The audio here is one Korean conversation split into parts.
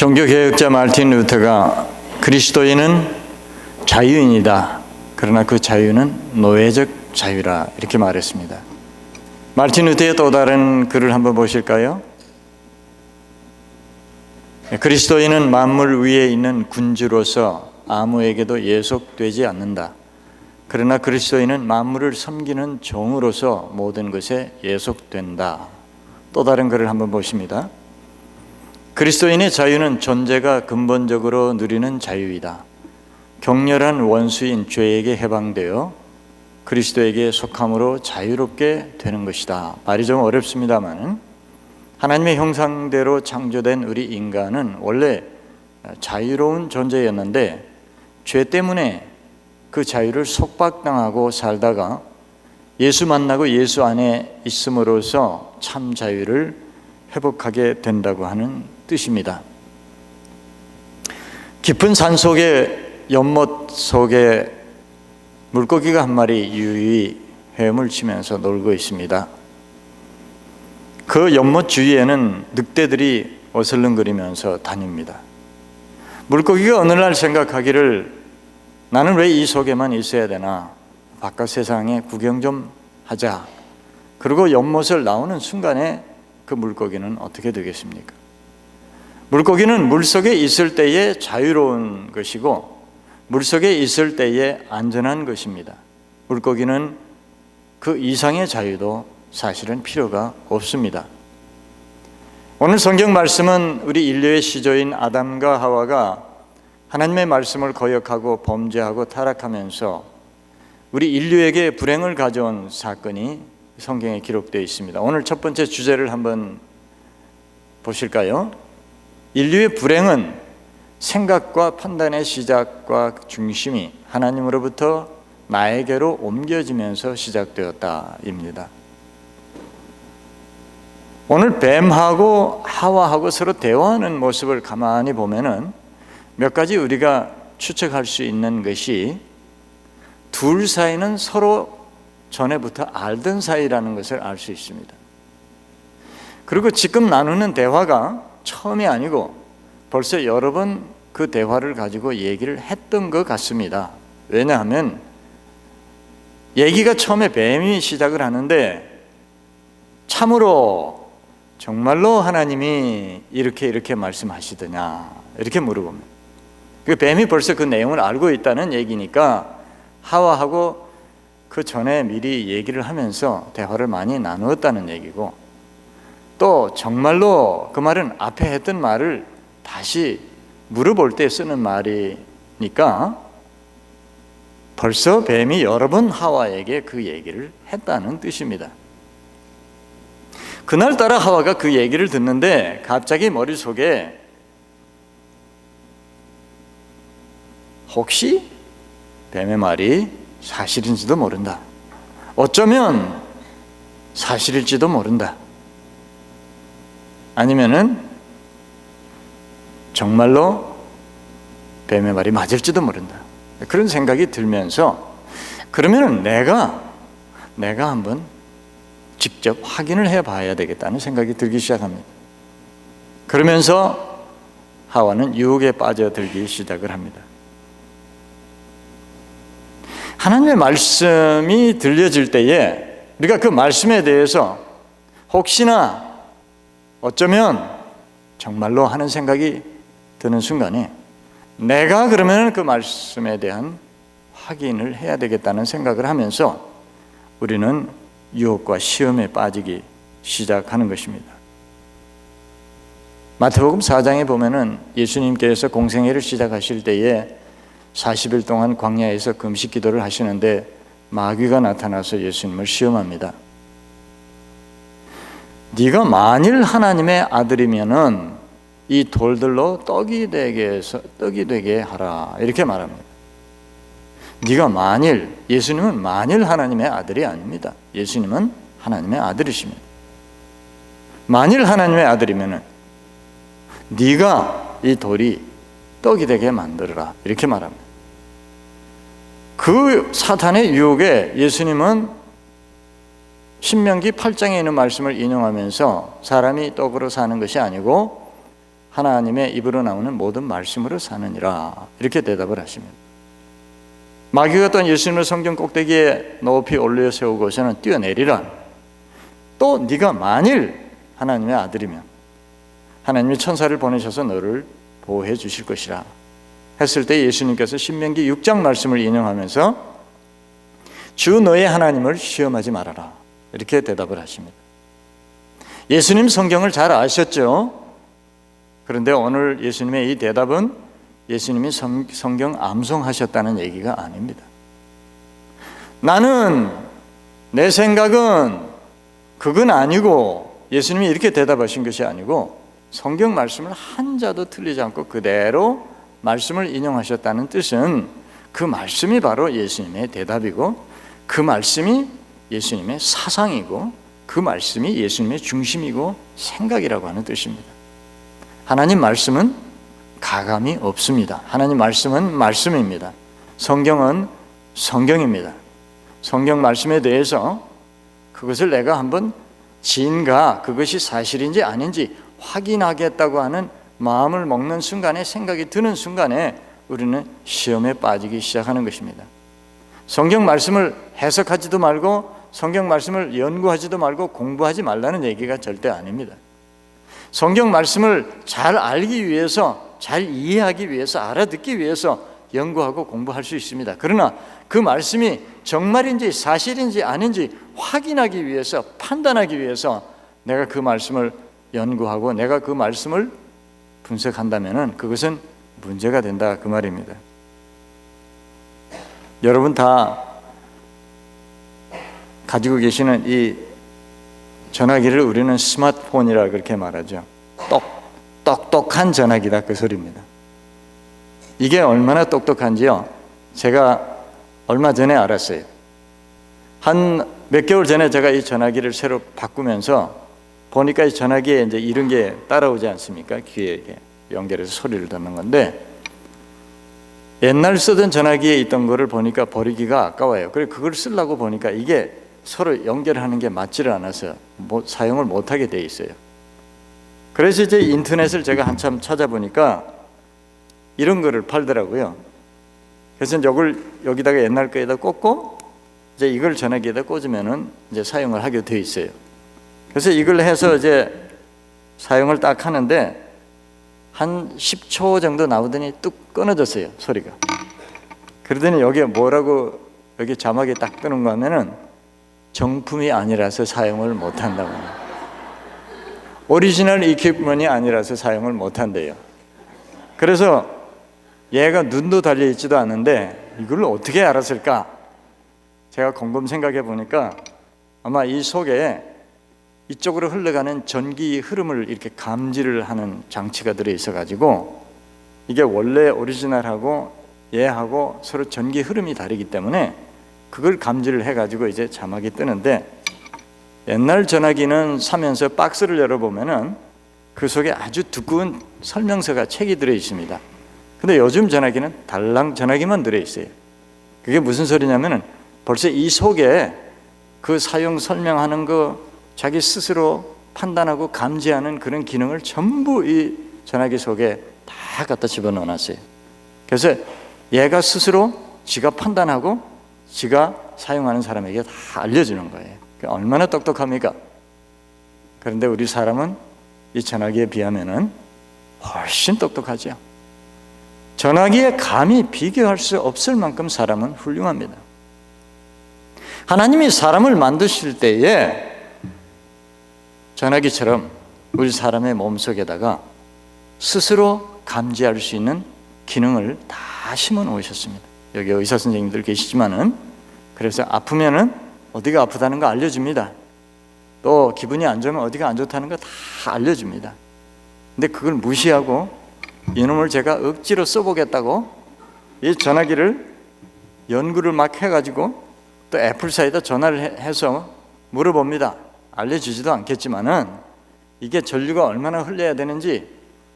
종교개혁자 마르틴 루터가 그리스도인은 자유인이다. 그러나 그 자유는 노예적 자유라 이렇게 말했습니다. 마르틴 루터의 또 다른 글을 한번 보실까요? 그리스도인은 만물 위에 있는 군주로서 아무에게도 예속되지 않는다. 그러나 그리스도인은 만물을 섬기는 종으로서 모든 것에 예속된다. 또 다른 글을 한번 보십니다. 그리스도인의 자유는 존재가 근본적으로 누리는 자유이다. 격렬한 원수인 죄에게 해방되어 그리스도에게 속함으로 자유롭게 되는 것이다. 말이 좀 어렵습니다만 하나님의 형상대로 창조된 우리 인간은 원래 자유로운 존재였는데 죄 때문에 그 자유를 속박당하고 살다가 예수 만나고 예수 안에 있음으로써 참 자유를 회복하게 된다고 하는 뜻입니다. 깊은 산 속에 연못 속에 물고기가 한 마리 유유히 헤엄을 치면서 놀고 있습니다. 그 연못 주위에는 늑대들이 어슬렁거리면서 다닙니다. 물고기가 어느 날 생각하기를 나는 왜 이 속에만 있어야 되나? 바깥 세상에 구경 좀 하자. 그리고 연못을 나오는 순간에 그 물고기는 어떻게 되겠습니까? 물고기는 물속에 있을 때에 자유로운 것이고 물속에 있을 때에 안전한 것입니다. 물고기는 그 이상의 자유도 사실은 필요가 없습니다. 오늘 성경 말씀은 우리 인류의 시조인 아담과 하와가 하나님의 말씀을 거역하고 범죄하고 타락하면서 우리 인류에게 불행을 가져온 사건이 성경에 기록되어 있습니다. 오늘 첫 번째 주제를 한번 보실까요? 인류의 불행은 생각과 판단의 시작과 중심이 하나님으로부터 나에게로 옮겨지면서 시작되었다입니다. 오늘 뱀하고 하와하고 서로 대화하는 모습을 가만히 보면은 몇 가지 우리가 추측할 수 있는 것이 둘 사이는 서로 전에부터 알던 사이라는 것을 알 수 있습니다. 그리고 지금 나누는 대화가 처음이 아니고 벌써 여러 번 그 대화를 가지고 얘기를 했던 것 같습니다. 왜냐하면 얘기가 처음에 뱀이 시작을 하는데 참으로 정말로 하나님이 이렇게 말씀하시더냐 이렇게 물어봅니다. 그 뱀이 벌써 그 내용을 알고 있다는 얘기니까 하와하고 그 전에 미리 얘기를 하면서 대화를 많이 나누었다는 얘기고, 또 정말로 그 말은 앞에 했던 말을 다시 물어볼 때 쓰는 말이니까 벌써 뱀이 여러 번 하와에게 그 얘기를 했다는 뜻입니다. 그날따라 하와가 그 얘기를 듣는데 갑자기 머릿속에 혹시 뱀의 말이 사실인지도 모른다. 어쩌면 사실일지도 모른다. 아니면은 정말로 뱀의 말이 맞을지도 모른다. 그런 생각이 들면서 그러면은 내가 한번 직접 확인을 해봐야 되겠다는 생각이 들기 시작합니다. 그러면서 하와는 유혹에 빠져들기 시작을 합니다. 하나님의 말씀이 들려질 때에 우리가 그 말씀에 대해서 혹시나 어쩌면 정말로 하는 생각이 드는 순간에 내가 그러면 그 말씀에 대한 확인을 해야 되겠다는 생각을 하면서 우리는 유혹과 시험에 빠지기 시작하는 것입니다. 마태복음 4장에 보면은 예수님께서 공생애를 시작하실 때에 40일 동안 광야에서 금식 기도를 하시는데 마귀가 나타나서 예수님을 시험합니다. 네가 만일 하나님의 아들이면은 이 돌들로 떡이 되게 하라 이렇게 말합니다. 네가 만일, 예수님은 만일 하나님의 아들이 아닙니다. 예수님은 하나님의 아들이십니다. 만일 하나님의 아들이면은 네가 이 돌이 떡이 되게 만들어라 이렇게 말합니다. 그 사탄의 유혹에 예수님은 신명기 8장에 있는 말씀을 인용하면서 사람이 떡으로 사는 것이 아니고 하나님의 입으로 나오는 모든 말씀으로 사느니라. 이렇게 대답을 하십니다. 마귀가 또한 예수님을 성경 꼭대기에 높이 올려 세우고서는 뛰어내리라. 또 네가 만일 하나님의 아들이면 하나님이 천사를 보내셔서 너를 보호해 주실 것이라 했을 때 예수님께서 신명기 6장 말씀을 인용하면서 주 너의 하나님을 시험하지 말아라. 이렇게 대답을 하십니다. 예수님 성경을 잘 아셨죠? 그런데 오늘 예수님의 이 대답은 예수님이 성경 암송하셨다는 얘기가 아닙니다. 나는, 내 생각은 그건 아니고, 예수님이 이렇게 대답하신 것이 아니고 성경 말씀을 한자도 틀리지 않고 그대로 말씀을 인용하셨다는 뜻은 그 말씀이 바로 예수님의 대답이고 그 말씀이 예수님의 사상이고 그 말씀이 예수님의 중심이고 생각이라고 하는 뜻입니다. 하나님 말씀은 가감이 없습니다. 하나님 말씀은 말씀입니다. 성경은 성경입니다. 성경 말씀에 대해서 그것을 내가 한번 진가 그것이 사실인지 아닌지 확인하겠다고 하는 마음을 먹는 순간에, 생각이 드는 순간에 우리는 시험에 빠지기 시작하는 것입니다. 성경 말씀을 해석하지도 말고 성경 말씀을 연구하지도 말고 공부하지 말라는 얘기가 절대 아닙니다. 성경 말씀을 잘 알기 위해서, 잘 이해하기 위해서, 알아듣기 위해서 연구하고 공부할 수 있습니다. 그러나 그 말씀이 정말인지 사실인지 아닌지 확인하기 위해서, 판단하기 위해서 내가 그 말씀을 연구하고 내가 그 말씀을 분석한다면 그것은 문제가 된다, 그 말입니다. 여러분 다 가지고 계시는 이 전화기를 우리는 스마트폰이라 그렇게 말하죠. 똑똑한 전화기다, 그 소리입니다. 이게 얼마나 똑똑한지요, 제가 얼마 전에 알았어요. 한 몇 개월 전에 제가 이 전화기를 새로 바꾸면서 보니까 이 전화기에 이제 이런 게 따라오지 않습니까? 귀에 이렇게 연결해서 소리를 듣는 건데, 옛날 쓰던 전화기에 있던 거를 보니까 버리기가 아까워요. 그래서 그걸 쓰려고 보니까 이게 서로 연결하는 게 맞지를 않아서 사용을 못하게 돼 있어요. 그래서 이제 인터넷을 제가 한참 찾아보니까 이런 거를 팔더라고요. 그래서 이걸 여기다가 옛날 거에다 꽂고 이제 이걸 전화기에다 꽂으면은 이제 사용을 하게 돼 있어요. 그래서 이걸 해서 이제 사용을 딱 하는데 한 10초 정도 나오더니 뚝 끊어졌어요, 소리가. 그러더니 여기에 뭐라고 여기 자막에 딱 뜨는 거 하면은 정품이 아니라서 사용을 못 한다고 합니다. 오리지널 이퀴프먼이 아니라서 사용을 못 한대요. 그래서 얘가 눈도 달려 있지도 않는데 이걸 어떻게 알았을까? 제가 곰곰 생각해 보니까 아마 이 속에 이쪽으로 흘러가는 전기 흐름을 이렇게 감지를 하는 장치가 들어 있어 가지고 이게 원래 오리지널하고 얘하고 서로 전기 흐름이 다르기 때문에 그걸 감지를 해 가지고 이제 자막이 뜨는데, 옛날 전화기는 사면서 박스를 열어보면은 그 속에 아주 두꺼운 설명서가 책이 들어 있습니다. 근데 요즘 전화기는 달랑 전화기만 들어 있어요. 그게 무슨 소리냐면은 벌써 이 속에 그 사용 설명하는 거 자기 스스로 판단하고 감지하는 그런 기능을 전부 이 전화기 속에 다 갖다 집어넣어 놨어요. 그래서 얘가 스스로 지가 판단하고 지가 사용하는 사람에게 다 알려주는 거예요. 얼마나 똑똑합니까? 그런데 우리 사람은 이 전화기에 비하면은 훨씬 똑똑하죠. 전화기에 감히 비교할 수 없을 만큼 사람은 훌륭합니다. 하나님이 사람을 만드실 때에 전화기처럼 우리 사람의 몸속에다가 스스로 감지할 수 있는 기능을 다 심어 놓으셨습니다. 여기 의사 선생님들 계시지만은, 그래서 아프면은 어디가 아프다는 거 알려줍니다. 또 기분이 안 좋으면 어디가 안 좋다는 거 다 알려줍니다. 근데 그걸 무시하고 이놈을 제가 억지로 써보겠다고 이 전화기를 연구를 막 해가지고 또 애플사에다 전화를 해서 물어봅니다. 알려주지도 않겠지만은 이게 전류가 얼마나 흘려야 되는지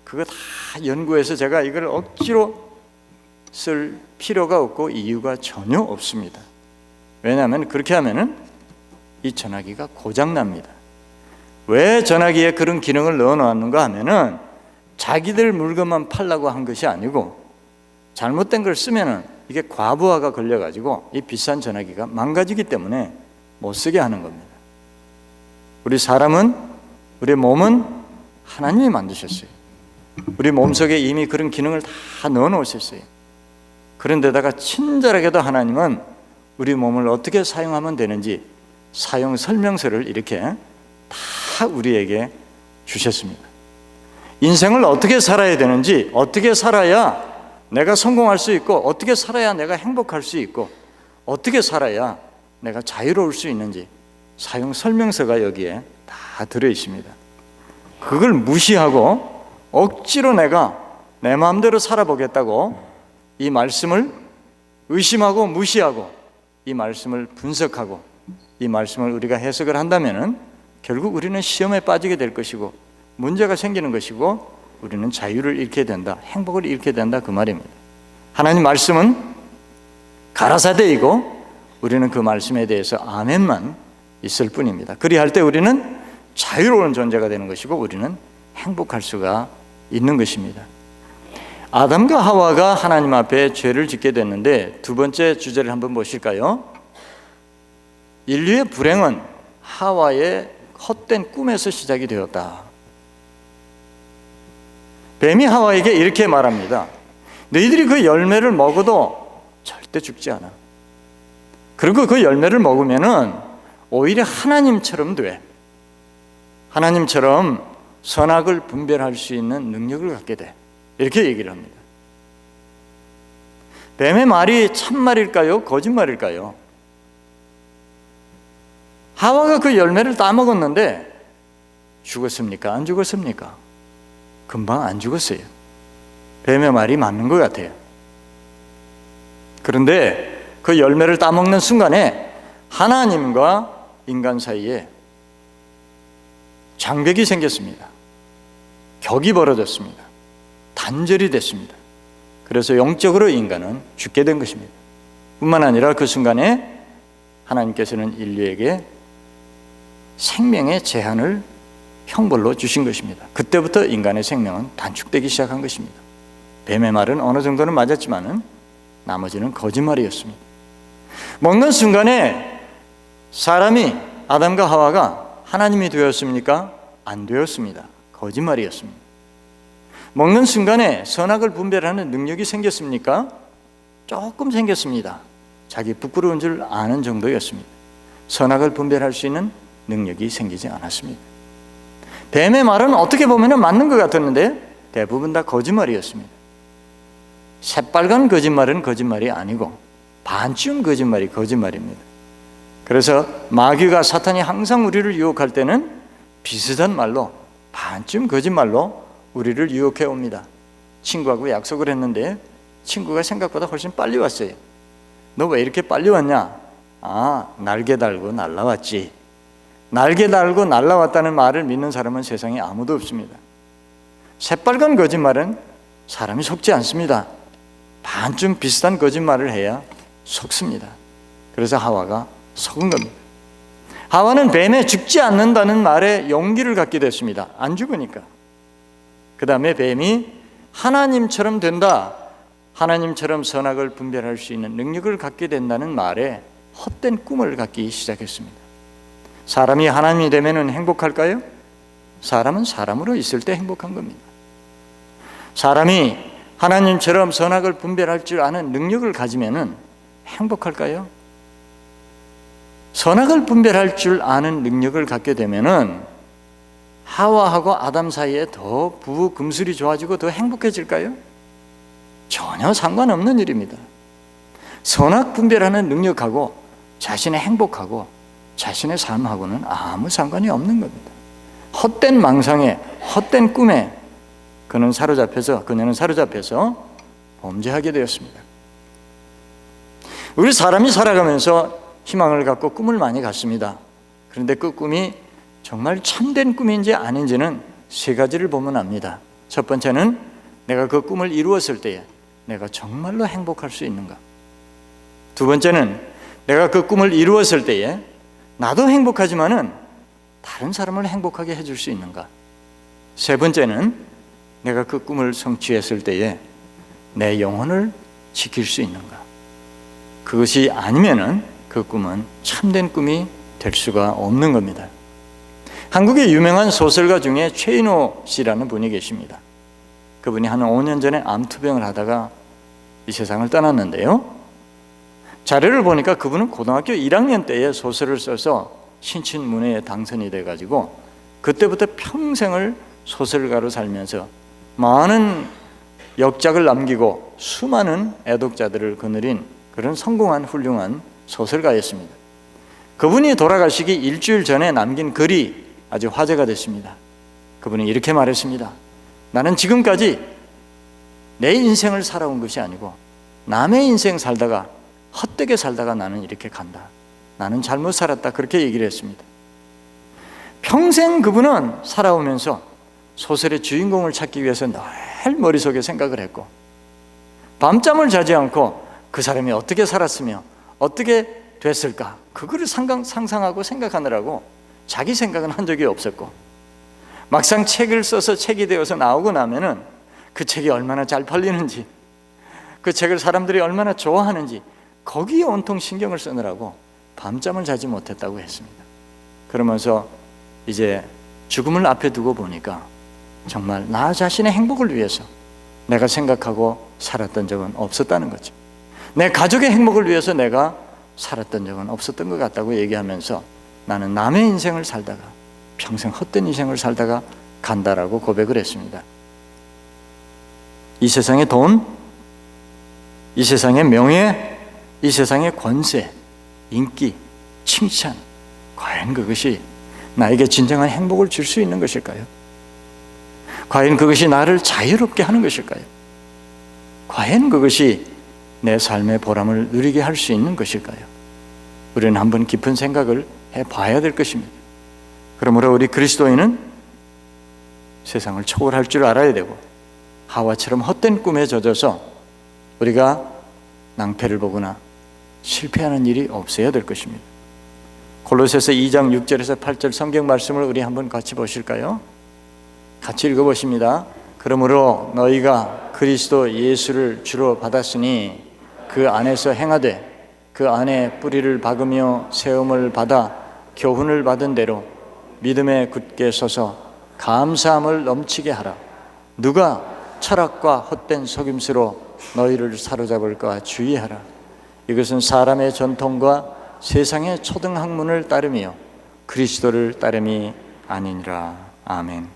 그거 다 연구해서 제가 이걸 억지로 쓸 필요가 없고 이유가 전혀 없습니다. 왜냐하면 그렇게 하면은 이 전화기가 고장납니다. 왜 전화기에 그런 기능을 넣어 놓았는가 하면은 자기들 물건만 팔라고 한 것이 아니고 잘못된 걸 쓰면은 이게 과부하가 걸려가지고 이 비싼 전화기가 망가지기 때문에 못 쓰게 하는 겁니다. 우리 사람은, 우리 몸은 하나님이 만드셨어요. 우리 몸속에 이미 그런 기능을 다 넣어 놓으셨어요. 그런데다가 친절하게도 하나님은 우리 몸을 어떻게 사용하면 되는지 사용 설명서를 이렇게 다 우리에게 주셨습니다. 인생을 어떻게 살아야 되는지, 어떻게 살아야 내가 성공할 수 있고, 어떻게 살아야 내가 행복할 수 있고, 어떻게 살아야 내가 자유로울 수 있는지 사용 설명서가 여기에 다 들어 있습니다. 그걸 무시하고 억지로 내가 내 마음대로 살아보겠다고 이 말씀을 의심하고 무시하고 이 말씀을 분석하고 이 말씀을 우리가 해석을 한다면은 결국 우리는 시험에 빠지게 될 것이고 문제가 생기는 것이고 우리는 자유를 잃게 된다, 행복을 잃게 된다, 그 말입니다. 하나님 말씀은 가라사대이고 우리는 그 말씀에 대해서 아멘만 있을 뿐입니다. 그리할 때 우리는 자유로운 존재가 되는 것이고 우리는 행복할 수가 있는 것입니다. 아담과 하와가 하나님 앞에 죄를 짓게 됐는데 두 번째 주제를 한번 보실까요? 인류의 불행은 하와의 헛된 꿈에서 시작이 되었다. 뱀이 하와에게 이렇게 말합니다. 너희들이 그 열매를 먹어도 절대 죽지 않아. 그리고 그 열매를 먹으면은 오히려 하나님처럼 돼. 하나님처럼 선악을 분별할 수 있는 능력을 갖게 돼. 이렇게 얘기를 합니다. 뱀의 말이 참말일까요? 거짓말일까요? 하와가 그 열매를 따먹었는데 죽었습니까? 안 죽었습니까? 금방 안 죽었어요. 뱀의 말이 맞는 것 같아요. 그런데 그 열매를 따먹는 순간에 하나님과 인간 사이에 장벽이 생겼습니다. 격이 벌어졌습니다. 단절이 됐습니다. 그래서 영적으로 인간은 죽게 된 것입니다. 뿐만 아니라 그 순간에 하나님께서는 인류에게 생명의 제한을 형벌로 주신 것입니다. 그때부터 인간의 생명은 단축되기 시작한 것입니다. 뱀의 말은 어느 정도는 맞았지만은 나머지는 거짓말이었습니다. 먹는 순간에 사람이 아담과 하와가 하나님이 되었습니까? 안 되었습니다. 거짓말이었습니다. 먹는 순간에 선악을 분별하는 능력이 생겼습니까? 조금 생겼습니다. 자기 부끄러운 줄 아는 정도였습니다. 선악을 분별할 수 있는 능력이 생기지 않았습니다. 뱀의 말은 어떻게 보면 맞는 것 같았는데 대부분 다 거짓말이었습니다. 새빨간 거짓말은 거짓말이 아니고 반쯤 거짓말이 거짓말입니다. 그래서 마귀가, 사탄이 항상 우리를 유혹할 때는 비슷한 말로, 반쯤 거짓말로 우리를 유혹해 옵니다. 친구하고 약속을 했는데 친구가 생각보다 훨씬 빨리 왔어요. 너 왜 이렇게 빨리 왔냐? 아, 날개 달고 날라왔지. 날개 달고 날라왔다는 말을 믿는 사람은 세상에 아무도 없습니다. 새빨간 거짓말은 사람이 속지 않습니다. 반쯤 비슷한 거짓말을 해야 속습니다. 그래서 하와가 속은 겁니다. 하와는 뱀에 죽지 않는다는 말에 용기를 갖게 됐습니다. 안 죽으니까. 그 다음에 뱀이 하나님처럼 된다, 하나님처럼 선악을 분별할 수 있는 능력을 갖게 된다는 말에 헛된 꿈을 갖기 시작했습니다. 사람이 하나님이 되면 행복할까요? 사람은 사람으로 있을 때 행복한 겁니다. 사람이 하나님처럼 선악을 분별할 줄 아는 능력을 가지면 행복할까요? 선악을 분별할 줄 아는 능력을 갖게 되면은 하와하고 아담 사이에 더 부부 금슬이 좋아지고 더 행복해질까요? 전혀 상관없는 일입니다. 선악 분별하는 능력하고 자신의 행복하고 자신의 삶하고는 아무 상관이 없는 겁니다. 헛된 망상에, 헛된 꿈에 그녀는 사로잡혀서 범죄하게 되었습니다. 우리 사람이 살아가면서 희망을 갖고 꿈을 많이 갖습니다. 그런데 그 꿈이 정말 참된 꿈인지 아닌지는 세 가지를 보면 압니다. 첫 번째는 내가 그 꿈을 이루었을 때에 내가 정말로 행복할 수 있는가? 두 번째는 내가 그 꿈을 이루었을 때에 나도 행복하지만은 다른 사람을 행복하게 해줄 수 있는가? 세 번째는 내가 그 꿈을 성취했을 때에 내 영혼을 지킬 수 있는가? 그것이 아니면은 그 꿈은 참된 꿈이 될 수가 없는 겁니다. 한국의 유명한 소설가 중에 최인호 씨라는 분이 계십니다. 그분이 한 5년 전에 암투병을 하다가 이 세상을 떠났는데요, 자료를 보니까 그분은 고등학교 1학년 때에 소설을 써서 신춘문예에 당선이 돼가지고 그때부터 평생을 소설가로 살면서 많은 역작을 남기고 수많은 애독자들을 거느린 그런 성공한 훌륭한 소설가였습니다. 그분이 돌아가시기 일주일 전에 남긴 글이 아주 화제가 됐습니다. 그분이 이렇게 말했습니다. 나는 지금까지 내 인생을 살아온 것이 아니고 남의 인생 살다가 헛되게 살다가 나는 이렇게 간다. 나는 잘못 살았다. 그렇게 얘기를 했습니다. 평생 그분은 살아오면서 소설의 주인공을 찾기 위해서 늘 머릿속에 생각을 했고 밤잠을 자지 않고 그 사람이 어떻게 살았으며 어떻게 됐을까 그거를 상상하고 생각하느라고 자기 생각은 한 적이 없었고 막상 책을 써서 책이 되어서 나오고 나면은 그 책이 얼마나 잘 팔리는지 그 책을 사람들이 얼마나 좋아하는지 거기에 온통 신경을 쓰느라고 밤잠을 자지 못했다고 했습니다. 그러면서 이제 죽음을 앞에 두고 보니까 정말 나 자신의 행복을 위해서 내가 생각하고 살았던 적은 없었다는 거죠. 내 가족의 행복을 위해서 내가 살았던 적은 없었던 것 같다고 얘기하면서 나는 남의 인생을 살다가 평생 헛된 인생을 살다가 간다라고 고백을 했습니다. 이 세상의 돈, 이 세상의 명예, 이 세상의 권세, 인기, 칭찬, 과연 그것이 나에게 진정한 행복을 줄 수 있는 것일까요? 과연 그것이 나를 자유롭게 하는 것일까요? 과연 그것이 내 삶의 보람을 누리게 할 수 있는 것일까요? 우리는 한번 깊은 생각을 해봐야 될 것입니다. 그러므로 우리 그리스도인은 세상을 초월할 줄 알아야 되고 하와처럼 헛된 꿈에 젖어서 우리가 낭패를 보거나 실패하는 일이 없어야 될 것입니다. 골로새서 2장 6절에서 8절 성경 말씀을 우리 한번 같이 보실까요? 같이 읽어보십니다. 그러므로 너희가 그리스도 예수를 주로 받았으니 그 안에서 행하되 그 안에 뿌리를 박으며 세움을 받아 교훈을 받은 대로 믿음에 굳게 서서 감사함을 넘치게 하라. 누가 철학과 헛된 속임수로 너희를 사로잡을까 주의하라. 이것은 사람의 전통과 세상의 초등학문을 따르며 그리스도를 따름이 아니니라. 아멘.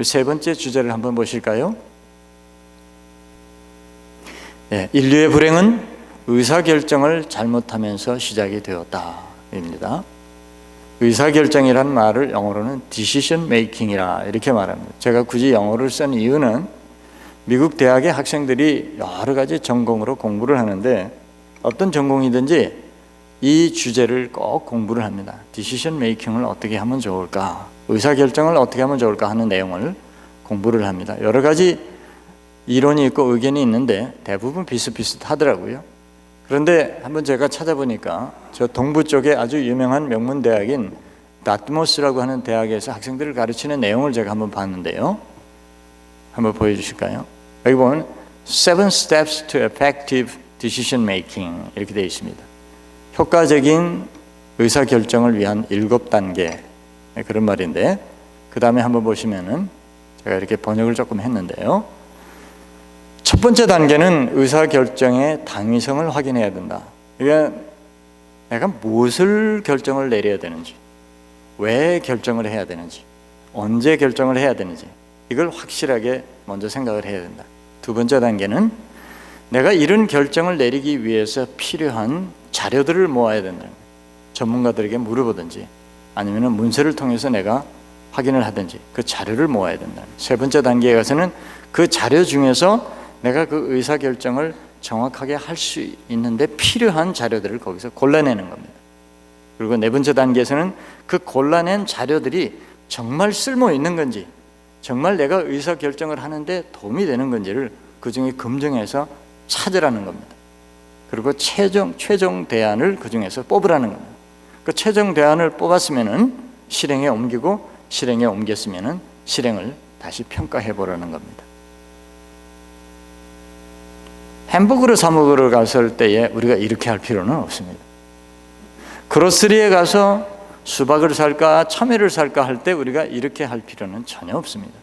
세 번째 주제를 한번 보실까요? 인류의 불행은 의사결정을 잘못하면서 시작이 되었다 입니다. 의사결정이란 말을 영어로는 decision making이라 이렇게 말합니다. 제가 굳이 영어를 쓴 이유는 미국 대학의 학생들이 여러 가지 전공으로 공부를 하는데 어떤 전공이든지 이 주제를 꼭 공부를 합니다. decision making을 어떻게 하면 좋을까, 의사결정을 어떻게 하면 좋을까 하는 내용을 공부를 합니다. 여러 가지 이론이 있고 의견이 있는데 대부분 비슷비슷하더라고요. 그런데 한번 제가 찾아보니까 저 동부 쪽에 아주 유명한 명문 대학인 다트머스라고 하는 대학에서 학생들을 가르치는 내용을 제가 한번 봤는데요. 한번 보여주실까요? 여기 보면 Seven Steps to Effective Decision Making 이렇게 되어 있습니다. 효과적인 의사결정을 위한 7단계 그런 말인데 그 다음에 한번 보시면은 제가 이렇게 번역을 조금 했는데요. 첫 번째 단계는 의사결정의 당위성을 확인해야 된다. 그러니까 내가 무엇을 결정을 내려야 되는지, 왜 결정을 해야 되는지, 언제 결정을 해야 되는지 이걸 확실하게 먼저 생각을 해야 된다. 두 번째 단계는 내가 이런 결정을 내리기 위해서 필요한 자료들을 모아야 된다. 전문가들에게 물어보든지 아니면 문서를 통해서 내가 확인을 하든지 그 자료를 모아야 된다. 세 번째 단계에 가서는 그 자료 중에서 내가 그 의사결정을 정확하게 할 수 있는데 필요한 자료들을 거기서 골라내는 겁니다. 그리고 네 번째 단계에서는 그 골라낸 자료들이 정말 쓸모 있는 건지, 정말 내가 의사결정을 하는데 도움이 되는 건지를 그 중에 검증해서 찾으라는 겁니다. 그리고 최종 대안을 그 중에서 뽑으라는 겁니다. 그 최종 대안을 뽑았으면은 실행에 옮기고, 실행에 옮겼으면은 실행을 다시 평가해 보라는 겁니다. 햄버거를 사 먹으러 갔을 때에 우리가 이렇게 할 필요는 없습니다. 그로스리에 가서 수박을 살까 참외를 살까 할 때 우리가 이렇게 할 필요는 전혀 없습니다.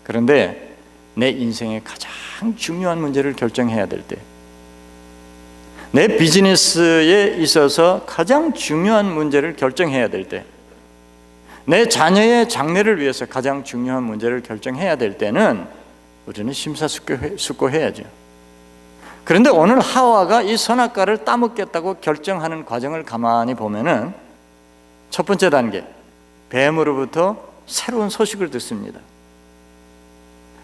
그런데 내 인생의 가장 중요한 문제를 결정해야 될 때, 내 비즈니스에 있어서 가장 중요한 문제를 결정해야 될 때, 내 자녀의 장래를 위해서 가장 중요한 문제를 결정해야 될 때는 우리는 심사숙고해야죠. 그런데 오늘 하와가 이 선악과를 따먹겠다고 결정하는 과정을 가만히 보면은 첫 번째 단계, 뱀으로부터 새로운 소식을 듣습니다.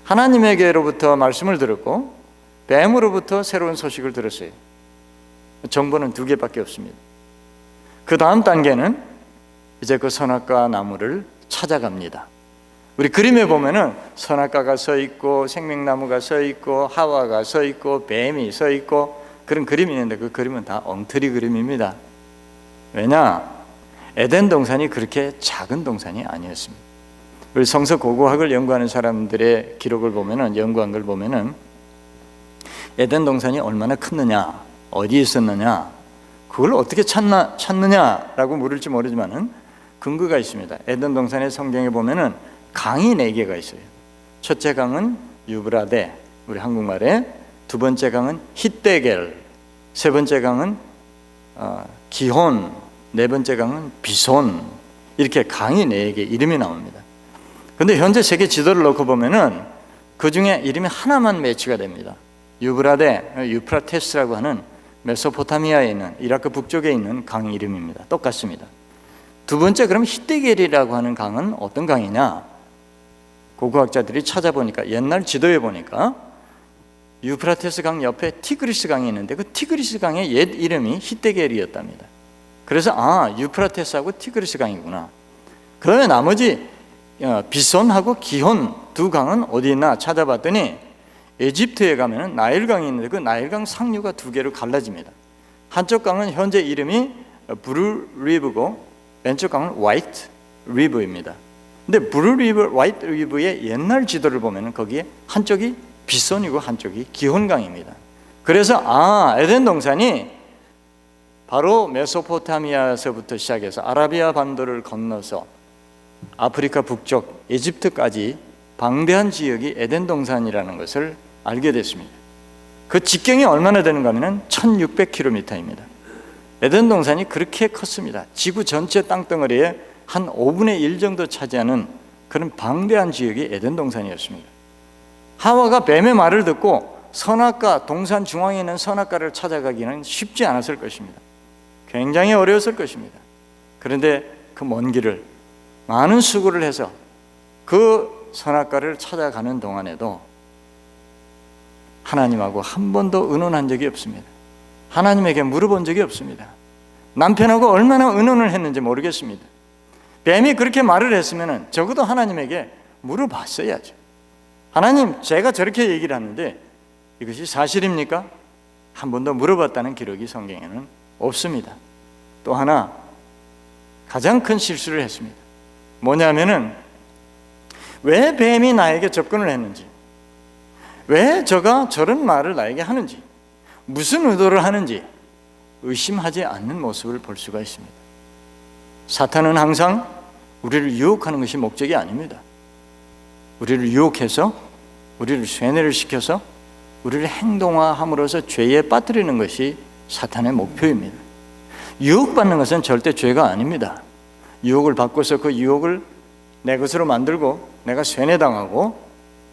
하나님에게로부터 말씀을 들었고 뱀으로부터 새로운 소식을 들었어요. 정보는 두 개밖에 없습니다. 그 다음 단계는 이제 그 선악과 나무를 찾아갑니다. 우리 그림에 보면은 선악과가 서 있고 생명나무가 서 있고 하와가 서 있고 뱀이 서 있고 그런 그림이 있는데 그 그림은 다 엉터리 그림입니다. 왜냐? 에덴 동산이 그렇게 작은 동산이 아니었습니다. 우리 성서 고고학을 연구하는 사람들의 기록을 보면은, 연구한 걸 보면은 에덴 동산이 얼마나 컸느냐, 어디에 있었느냐, 그걸 어떻게 찾느냐라고 물을지 모르지만은 근거가 있습니다. 에덴 동산의 성경에 보면은 강이 4개가 있어요. 첫째 강은 유브라데, 우리 한국말에, 두 번째 강은 히데겔, 세 번째 강은 기혼, 네 번째 강은 비손, 이렇게 강이 4개 이름이 나옵니다. 그런데 현재 세계 지도를 놓고 보면은 그 중에 이름이 하나만 매치가 됩니다. 유브라데, 유프라테스라고 하는 메소포타미아에 있는, 이라크 북쪽에 있는 강 이름입니다. 똑같습니다. 두 번째, 그럼 히데겔이라고 하는 강은 어떤 강이냐? 고고학자들이 찾아보니까, 옛날 지도에 보니까 유프라테스 강 옆에 티그리스 강이 있는데 그 티그리스 강의 옛 이름이 히데겔이었답니다. 그래서 유프라테스하고 티그리스 강이구나. 그 다음에 나머지 비손하고 기혼 두 강은 어디 있나 찾아봤더니 에집트에 가면 나일강이 있는데 그 나일강 상류가 2개로 갈라집니다. 한쪽 강은 현재 이름이 브루 리브고 왼쪽 강은 화이트 리브입니다. 근데 브루 리브, 화이트 리브의 옛날 지도를 보면 거기에 한쪽이 비손이고 한쪽이 기혼강입니다. 그래서 에덴 동산이 바로 메소포타미아에서부터 시작해서 아라비아 반도를 건너서 아프리카 북쪽 에집트까지 방대한 지역이 에덴 동산이라는 것을 알게 됐습니다. 그 직경이 얼마나 되는가 하면 1600km입니다. 에덴 동산이 그렇게 컸습니다. 지구 전체 땅덩어리에 한 5분의 1 정도 차지하는 그런 방대한 지역이 에덴 동산이었습니다. 하와가 뱀의 말을 듣고 선악과, 동산 중앙에 있는 선악과를 찾아가기는 쉽지 않았을 것입니다. 굉장히 어려웠을 것입니다. 그런데 그 먼 길을 많은 수고를 해서 그 선악과를 찾아가는 동안에도 하나님하고 한 번도 의논한 적이 없습니다. 하나님에게 물어본 적이 없습니다. 남편하고 얼마나 의논을 했는지 모르겠습니다. 뱀이 그렇게 말을 했으면 적어도 하나님에게 물어봤어야죠. 하나님, 제가 저렇게 얘기를 하는데 이것이 사실입니까? 한 번도 물어봤다는 기록이 성경에는 없습니다. 또 하나 가장 큰 실수를 했습니다. 뭐냐면은 왜 뱀이 나에게 접근을 했는지, 왜 저가 저런 말을 나에게 하는지, 무슨 의도를 하는지 의심하지 않는 모습을 볼 수가 있습니다. 사탄은 항상 우리를 유혹하는 것이 목적이 아닙니다. 우리를 유혹해서 우리를 쇠뇌를 시켜서 우리를 행동화함으로써 죄에 빠뜨리는 것이 사탄의 목표입니다. 유혹받는 것은 절대 죄가 아닙니다. 유혹을 받고서 그 유혹을 내 것으로 만들고 내가 쇠뇌당하고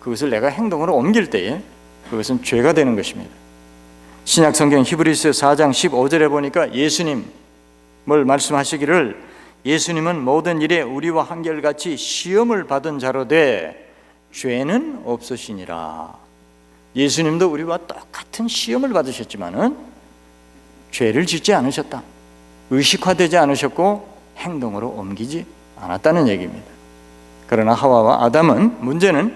그것을 내가 행동으로 옮길 때에 그것은 죄가 되는 것입니다. 신약성경 히브리서 4장 15절에 보니까 예수님을 말씀하시기를, 예수님은 모든 일에 우리와 한결같이 시험을 받은 자로 돼 죄는 없으시니라. 예수님도 우리와 똑같은 시험을 받으셨지만은 죄를 짓지 않으셨다. 의식화되지 않으셨고 행동으로 옮기지 않았다는 얘기입니다. 그러나 하와와 아담은 문제는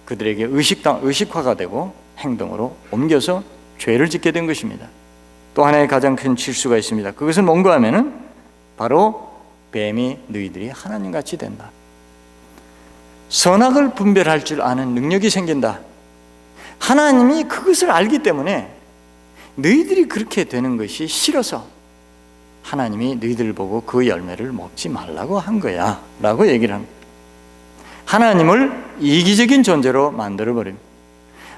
그들에게 의식화가 되고 행동으로 옮겨서 죄를 짓게 된 것입니다. 또 하나의 가장 큰 실수가 있습니다. 그것은 뭔가 하면은 바로 뱀이 너희들이 하나님같이 된다. 선악을 분별할 줄 아는 능력이 생긴다. 하나님이 그것을 알기 때문에 너희들이 그렇게 되는 것이 싫어서 하나님이 너희들 보고 그 열매를 먹지 말라고 한 거야 라고 얘기를 합니다. 하나님을 이기적인 존재로 만들어버립니다.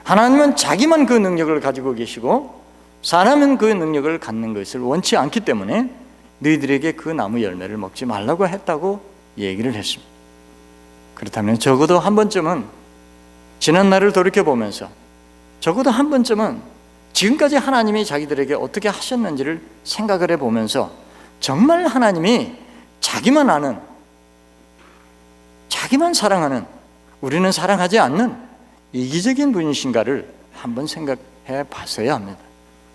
하나님은 자기만 그 능력을 가지고 계시고 사람은 그 능력을 갖는 것을 원치 않기 때문에 너희들에게 그 나무 열매를 먹지 말라고 했다고 얘기를 했습니다. 그렇다면 적어도 한 번쯤은 지난 날을 돌이켜보면서 적어도 한 번쯤은 지금까지 하나님이 자기들에게 어떻게 하셨는지를 생각을 해보면서 정말 하나님이 자기만 아는, 자기만 사랑하는, 우리는 사랑하지 않는 이기적인 분이신가를 한번 생각해 봤어야 합니다.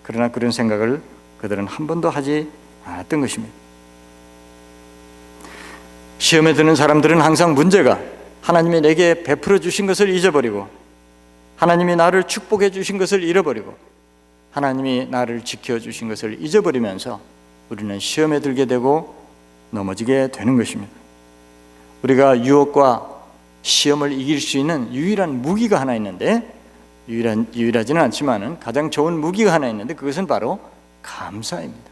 그러나 그런 생각을 그들은 한 번도 하지 않았던 것입니다. 시험에 드는 사람들은 항상 문제가 하나님이 내게 베풀어 주신 것을 잊어버리고 하나님이 나를 축복해 주신 것을 잃어버리고 하나님이 나를 지켜주신 것을 잊어버리면서 우리는 시험에 들게 되고 넘어지게 되는 것입니다. 우리가 유혹과 시험을 이길 수 있는 유일한 무기가 하나 있는데 유일하지는 않지만 가장 좋은 무기가 하나 있는데 그것은 바로 감사입니다.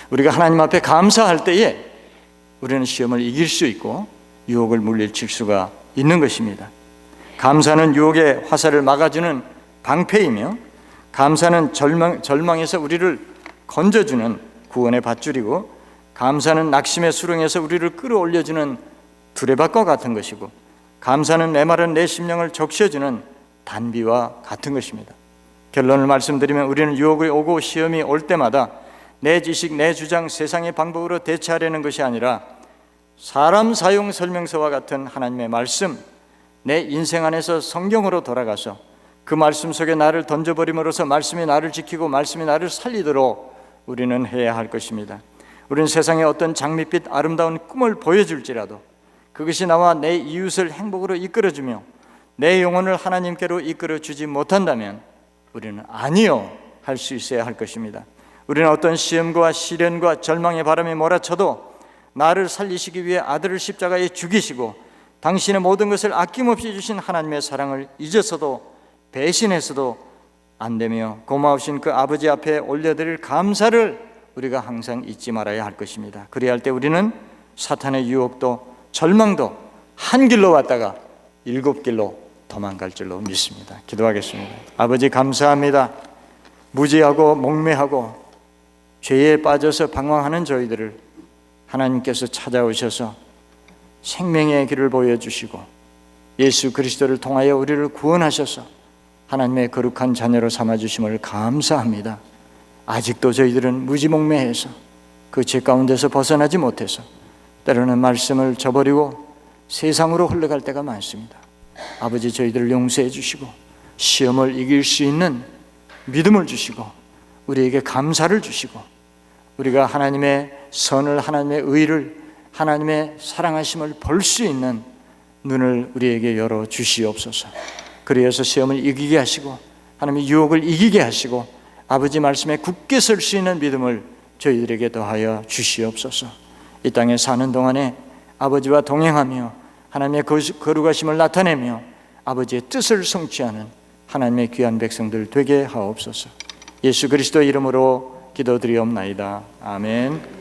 우리가 하나님 앞에 감사할 때에 우리는 시험을 이길 수 있고 유혹을 물리칠 수가 있는 것입니다. 감사는 유혹의 화살을 막아주는 방패이며 감사는 절망에서 우리를 건져주는 구원의 밧줄이고 감사는 낙심의 수렁에서 우리를 끌어올려주는 두레박과 같은 것이고 감사는 메마른 내 심령을 적셔주는 단비와 같은 것입니다. 결론을 말씀드리면 우리는 유혹이 오고 시험이 올 때마다 내 지식, 내 주장, 세상의 방법으로 대처하려는 것이 아니라 사람 사용 설명서와 같은 하나님의 말씀, 내 인생 안에서 성경으로 돌아가서 그 말씀 속에 나를 던져버림으로써 말씀이 나를 지키고 말씀이 나를 살리도록 우리는 해야 할 것입니다. 우리는 세상에 어떤 장밋빛 아름다운 꿈을 보여줄지라도 그것이 나와 내 이웃을 행복으로 이끌어주며 내 영혼을 하나님께로 이끌어주지 못한다면 우리는 아니요 할 수 있어야 할 것입니다. 우리는 어떤 시험과 시련과 절망의 바람이 몰아쳐도 나를 살리시기 위해 아들을 십자가에 죽이시고 당신의 모든 것을 아낌없이 주신 하나님의 사랑을 잊어서도 배신해서도 안 되며 고마우신 그 아버지 앞에 올려드릴 감사를 우리가 항상 잊지 말아야 할 것입니다. 그래야 할 때 우리는 사탄의 유혹도 절망도 한 길로 왔다가 7길로 도망갈 줄로 믿습니다. 기도하겠습니다. 아버지 감사합니다. 무지하고 목매하고 죄에 빠져서 방황하는 저희들을 하나님께서 찾아오셔서 생명의 길을 보여주시고 예수 그리스도를 통하여 우리를 구원하셔서 하나님의 거룩한 자녀로 삼아주심을 감사합니다. 아직도 저희들은 무지목매해서 그 죄 가운데서 벗어나지 못해서 때로는 말씀을 저버리고 세상으로 흘러갈 때가 많습니다. 아버지 저희들을 용서해 주시고 시험을 이길 수 있는 믿음을 주시고 우리에게 감사를 주시고 우리가 하나님의 선을, 하나님의 의를, 하나님의 사랑하심을 볼 수 있는 눈을 우리에게 열어 주시옵소서. 그래서 시험을 이기게 하시고 하나님의 유혹을 이기게 하시고 아버지 말씀에 굳게 설 수 있는 믿음을 저희들에게 더하여 주시옵소서. 이 땅에 사는 동안에 아버지와 동행하며 하나님의 거룩하심을 나타내며 아버지의 뜻을 성취하는 하나님의 귀한 백성들 되게 하옵소서. 예수 그리스도 이름으로 기도드리옵나이다. 아멘.